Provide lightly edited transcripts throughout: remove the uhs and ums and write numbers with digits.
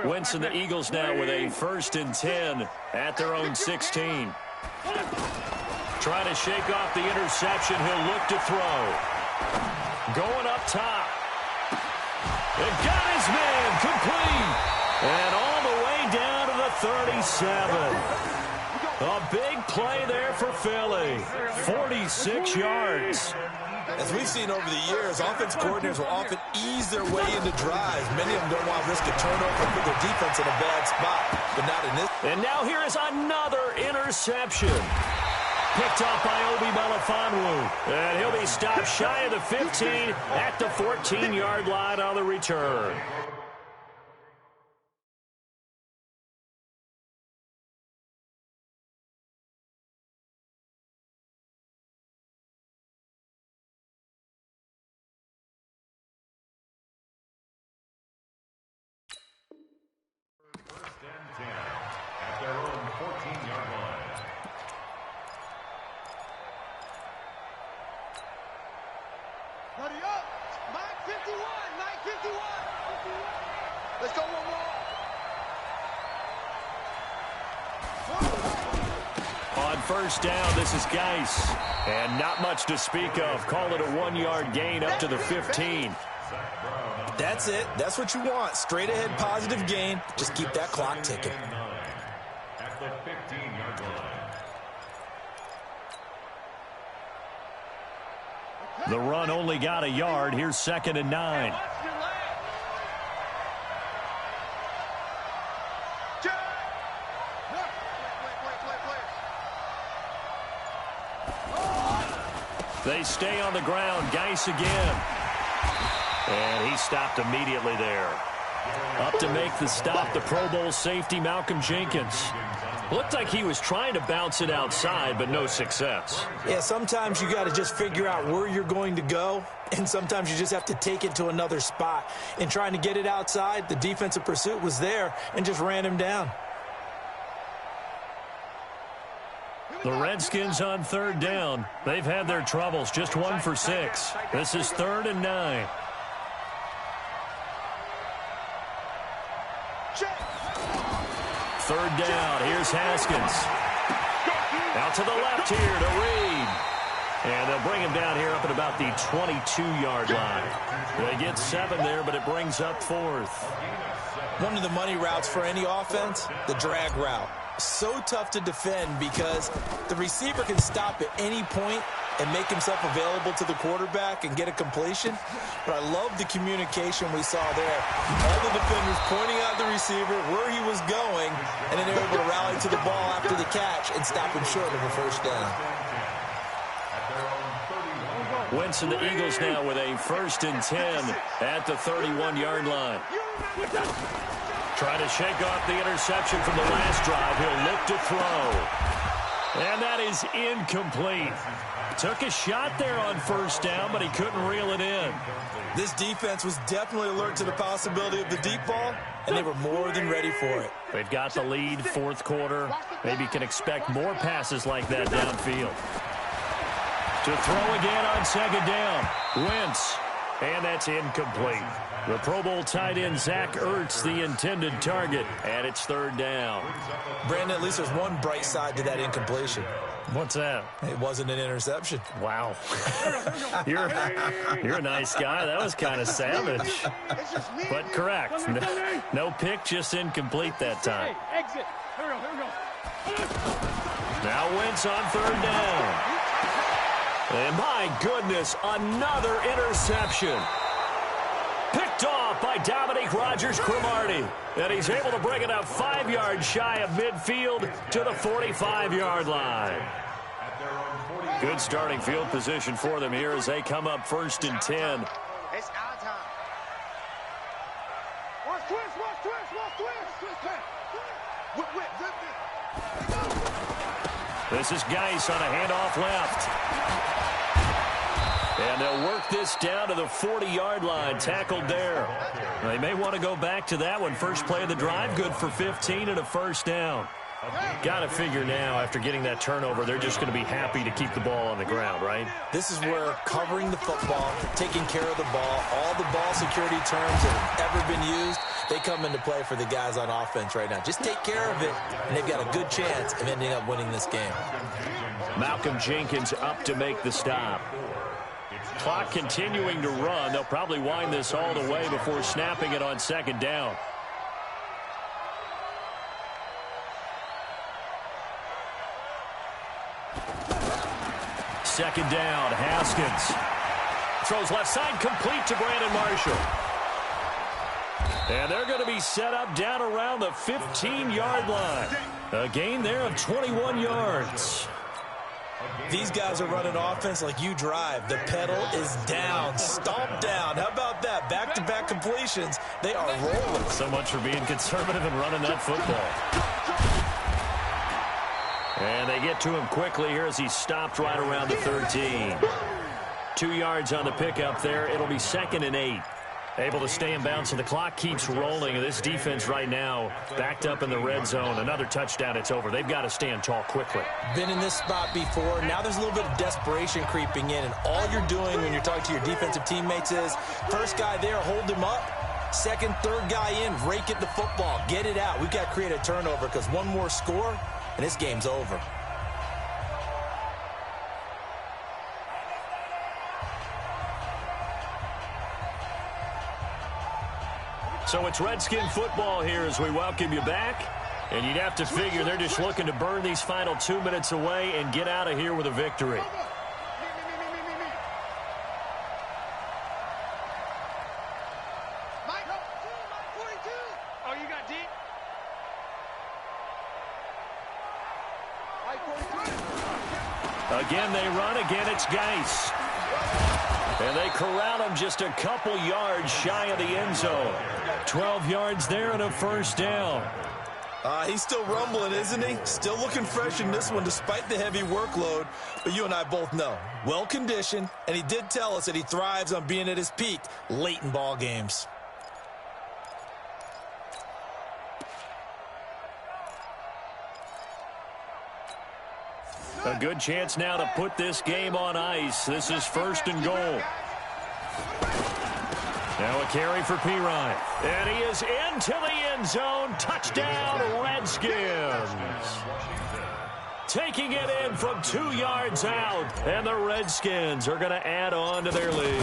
Wentz and the Eagles now with a 1st and 10 at their own 16. Trying to shake off the interception. He'll look to throw. Going up top. It got his man complete. And all the way down to the 37. A big play there for Philly. 46 yards. As we've seen over the years, offense coordinators will often ease their way into drives. Many of them don't want to risk a turnover and put their defense in a bad spot, but not in this. And now here is another interception. Picked off by Obi Melifonwu. And he'll be stopped shy of the 15 at the 14-yard line on the return. Ready up. 9:51. 9:51. Let's go one more. On 1st down, this is Geis. And not much to speak of. Call it a 1-yard gain up to the 15. That's it. That's what you want. Straight ahead positive gain. Just keep that clock ticking. At the 15-yard line. The run only got a yard. Here's 2nd and 9. They stay on the ground. Geis again. And he stopped immediately there. Up to make the stop, the Pro Bowl safety, Malcolm Jenkins. Looked like he was trying to bounce it outside, but no success. Yeah, sometimes you got to just figure out where you're going to go, and sometimes you just have to take it to another spot. In trying to get it outside, the defensive pursuit was there and just ran him down. The Redskins on 3rd down. They've had their troubles, just 1 for 6. This is 3rd and 9. Third down. Here's Haskins. Out to the left here to Reed. And they'll bring him down here up at about the 22-yard line. They get 7 there, but it brings up 4th. One of the money routes for any offense, the drag route. So tough to defend because the receiver can stop at any point and make himself available to the quarterback and get a completion. But I love the communication we saw there. All the defenders pointing out the receiver, where he was going, and then they were able to rally to the ball after the catch and stop him short of a 1st down. Wentz and the Eagles now with a 1st and 10 at the 31-yard line. Trying to shake off the interception from the last drive. He'll look to throw. And that is incomplete. Took a shot there on 1st down, but he couldn't reel it in. This defense was definitely alert to the possibility of the deep ball, and they were more than ready for it. They've got the lead, 4th quarter. Maybe can expect more passes like that downfield. To throw again on 2nd down. Wentz. And that's incomplete. The Pro Bowl tight end, Zach Ertz, the intended target, and it's 3rd down. Brandon, at least there's one bright side to that incompletion. What's that? It wasn't an interception. Wow. You're a nice guy. That was kind of savage. But correct. No pick, just incomplete that time. Exit. Here we go. Now Wentz on 3rd down. And my goodness, another interception. Picked off by Dominique Rodgers-Cromartie. And he's able to bring it up 5 yards shy of midfield to the 45-yard line. Good starting field position for them here as they come up 1st and 10. It's our time. Watch twist, watch twist, watch twist. This is Geis on a handoff left. And they'll work this down to the 40-yard line, tackled there. They may want to go back to that one. First play of the drive, good for 15 and a 1st down. Got to figure now, after getting that turnover, they're just going to be happy to keep the ball on the ground, right? This is where covering the football, taking care of the ball, all the ball security terms that have ever been used, they come into play for the guys on offense right now. Just take care of it, and they've got a good chance of ending up winning this game. Malcolm Jenkins up to make the stop. Clock continuing to run. They'll probably wind this all the way before snapping it on second down. Second down, Haskins. Throws left side, complete to Brandon Marshall. And they're going to be set up down around the 15-yard line. A gain there of 21 yards. These guys are running offense like you drive. The pedal is down, stomp down. How about that? Back-to-back completions. They are rolling. So much for being conservative and running that football. And they get to him quickly here as he stopped right around the 13. 2 yards on the pickup there. It'll be 2nd and 8. Able to stay in bounds, and the clock keeps rolling. This defense right now backed up in the red zone. Another touchdown, it's over. They've got to stand tall quickly. Been in this spot before. Now there's a little bit of desperation creeping in, and all you're doing when you're talking to your defensive teammates is first guy there, hold him up. Second, third guy in, rake at the football. Get it out. We've got to create a turnover because one more score, and this game's over. So it's Redskin football here as we welcome you back. And you'd have to figure they're just looking to burn these final 2 minutes away and get out of here with a victory. Oh, you got deep? Again, they run. Again, it's Geis. And they corral him just a couple yards shy of the end zone. 12 yards there and a first down. He's still rumbling, isn't he? Still looking fresh in this one despite the heavy workload. But you and I both know, well-conditioned, and he did tell us that he thrives on being at his peak late in ball games. A good chance now to put this game on ice. This is 1st and goal. Now a carry for Pirine. And he is into the end zone. Touchdown, Redskins. Taking it in from 2 yards out. And the Redskins are going to add on to their lead.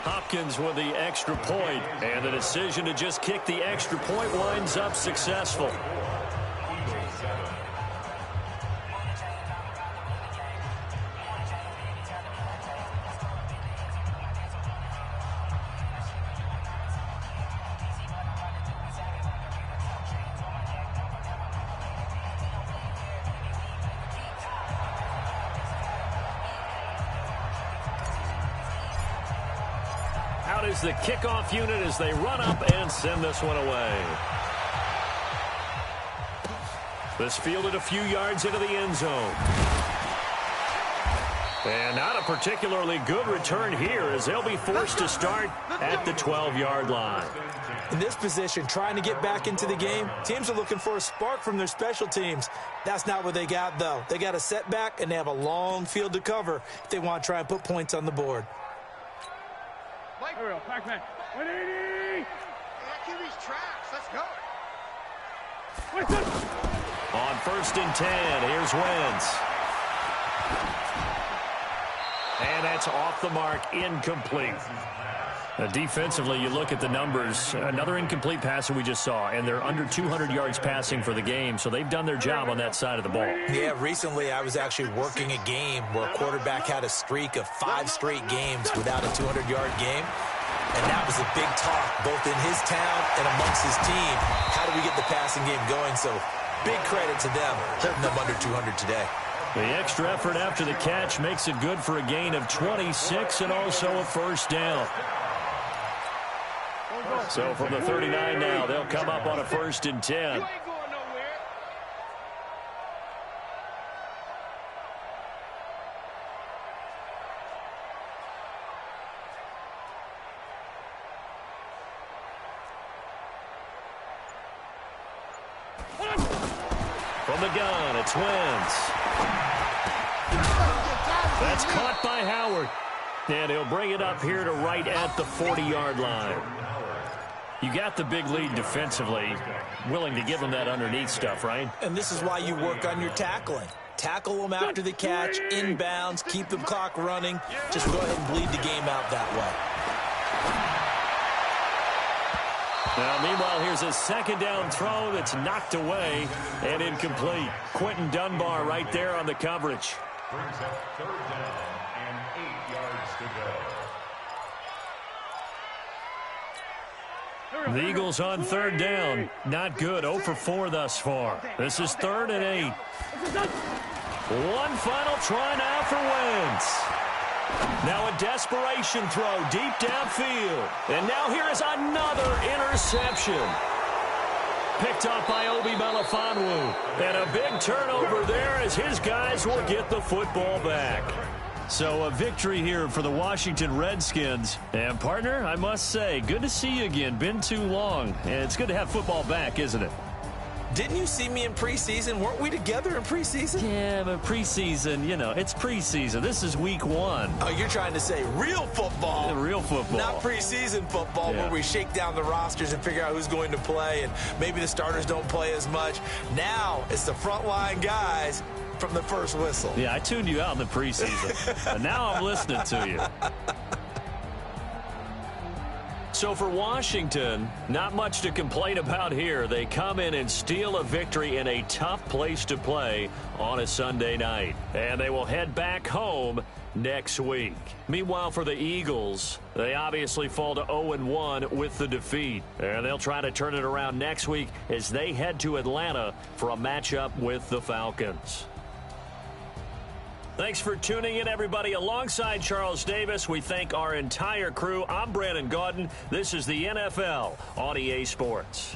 Hopkins with the extra point. And the decision to just kick the extra point winds up successful. Out is the kickoff unit as they run up and send this one away. This fielded a few yards into the end zone. And not a particularly good return here as they'll be forced to start at the 12-yard line. In this position, trying to get back into the game, teams are looking for a spark from their special teams. That's not what they got, though. They got a setback, and they have a long field to cover if they want to try and put points on the board. Pac-Man. 180! QB's tracks. Let's go. On 1st and 10, here's Wentz. And that's off the mark, incomplete. Defensively, you look at the numbers. Another incomplete pass that we just saw, and they're under 200 yards passing for the game, so they've done their job on that side of the ball. Yeah, recently I was actually working a game where a quarterback had a streak of 5 straight games without a 200-yard game, and that was a big talk both in his town and amongst his team. How do we get the passing game going? So big credit to them, holding them under 200 today. The extra effort after the catch makes it good for a gain of 26 and also a first down. So from the 39 now, they'll come up on a 1st and 10. From the gun, it's Wentz. That's caught by Howard. And he'll bring it up here to right at the 40-yard line. You got the big lead defensively, willing to give them that underneath stuff, right? And this is why you work on your tackling. Tackle them after the catch, inbounds, keep the clock running. Just go ahead and bleed the game out that way. Now, meanwhile, here's a second down throw that's knocked away and incomplete. Quentin Dunbar right there on the coverage. Brings up third down and 8 yards to go. The Eagles on third down. Not good. 0 for 4 thus far. This is 3rd and 8. One final try now for Wentz. Now a desperation throw deep downfield. And now here is another interception. Picked up by Obi Melifonwu. And a big turnover there as his guys will get the football back. So a victory here for the Washington Redskins. And, partner, I must say, good to see you again. Been too long. And it's good to have football back, isn't it? Didn't you see me in preseason? Weren't we together in preseason? Yeah, but preseason, you know, it's preseason. This is week 1. Oh, you're trying to say real football. Yeah, real football. Not preseason football where we shake down the rosters and figure out who's going to play, and maybe the starters don't play as much. Now it's the frontline guys from the first whistle. Yeah, I tuned you out in the preseason. And now I'm listening to you. So for Washington, not much to complain about here. They come in and steal a victory in a tough place to play on a Sunday night. And they will head back home next week. Meanwhile, for the Eagles, they obviously fall to 0-1 with the defeat. And they'll try to turn it around next week as they head to Atlanta for a matchup with the Falcons. Thanks for tuning in, everybody. Alongside Charles Davis, we thank our entire crew. I'm Brandon Gaudin. This is the NFL on EA Sports.